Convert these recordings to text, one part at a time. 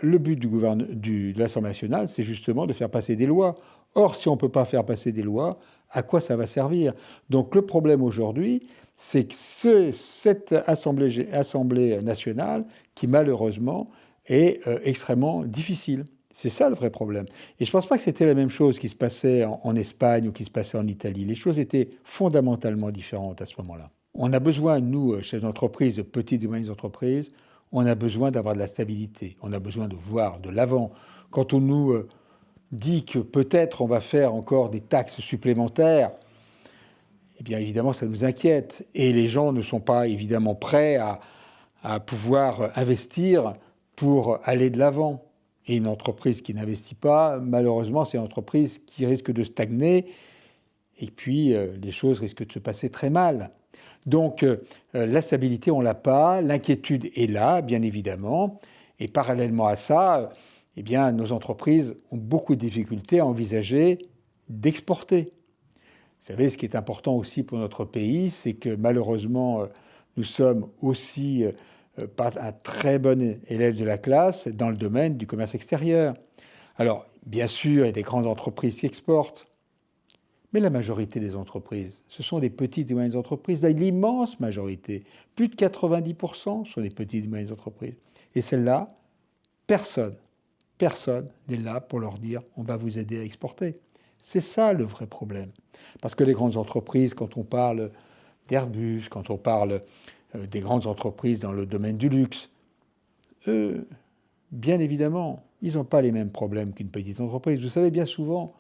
le but de l'Assemblée nationale, c'est justement de faire passer des lois. Or, si on ne peut pas faire passer des lois, à quoi ça va servir? Donc le problème aujourd'hui, c'est que cette Assemblée nationale, qui malheureusement est extrêmement difficile. C'est ça le vrai problème. Et je ne pense pas que c'était la même chose qui se passait en Espagne ou qui se passait en Italie. Les choses étaient fondamentalement différentes à ce moment-là. On a besoin, nous, chefs d'entreprise, de petites et moyennes entreprises, on a besoin d'avoir de la stabilité. On a besoin de voir de l'avant. Quand on nous dit que peut-être on va faire encore des taxes supplémentaires, eh bien évidemment ça nous inquiète. Et les gens ne sont pas évidemment prêts à pouvoir investir pour aller de l'avant. Et une entreprise qui n'investit pas, malheureusement, c'est une entreprise qui risque de stagner. Et puis, les choses risquent de se passer très mal. Donc, la stabilité, on ne l'a pas. L'inquiétude est là, bien évidemment. Et parallèlement à ça, eh bien, nos entreprises ont beaucoup de difficultés à envisager d'exporter. Vous savez, ce qui est important aussi pour notre pays, c'est que malheureusement, nous sommes aussi pas un très bon élève de la classe dans le domaine du commerce extérieur. Alors, bien sûr, il y a des grandes entreprises qui exportent, mais la majorité des entreprises, ce sont des petites et moyennes entreprises. L'immense majorité, plus de 90% sont des petites et moyennes entreprises. Et celles-là, personne n'est là pour leur dire on va vous aider à exporter. C'est ça le vrai problème. Parce que les grandes entreprises, quand on parle d'Airbus, quand on parle des grandes entreprises dans le domaine du luxe, eux, bien évidemment, ils n'ont pas les mêmes problèmes qu'une petite entreprise. Vous savez, bien souvent,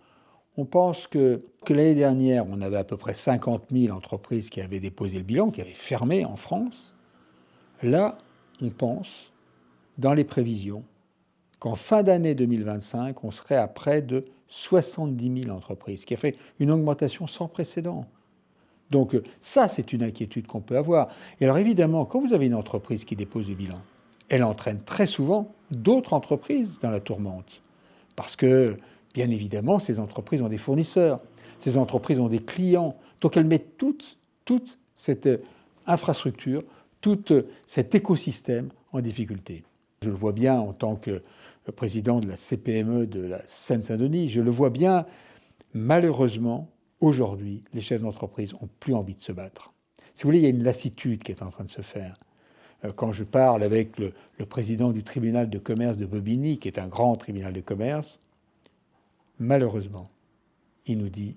on pense que l'année dernière, on avait à peu près 50 000 entreprises qui avaient déposé le bilan, qui avaient fermé en France. Là, on pense, dans les prévisions, qu'en fin d'année 2025, on serait à près de 70 000 entreprises, ce qui a fait une augmentation sans précédent. Donc ça, c'est une inquiétude qu'on peut avoir. Et alors évidemment, quand vous avez une entreprise qui dépose le bilan, elle entraîne très souvent d'autres entreprises dans la tourmente. Parce que, bien évidemment, ces entreprises ont des fournisseurs, ces entreprises ont des clients. Donc elles mettent toute cette infrastructure, tout cet écosystème en difficulté. Je le vois bien en tant que président de la CPME de la Seine-Saint-Denis, je le vois bien, malheureusement, aujourd'hui, les chefs d'entreprise n'ont plus envie de se battre. Si vous voulez, il y a une lassitude qui est en train de se faire. Quand je parle avec le président du tribunal de commerce de Bobigny, qui est un grand tribunal de commerce, malheureusement, il nous dit,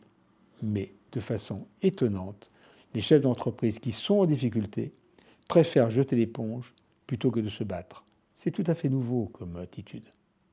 mais de façon étonnante, les chefs d'entreprise qui sont en difficulté préfèrent jeter l'éponge plutôt que de se battre. C'est tout à fait nouveau comme attitude.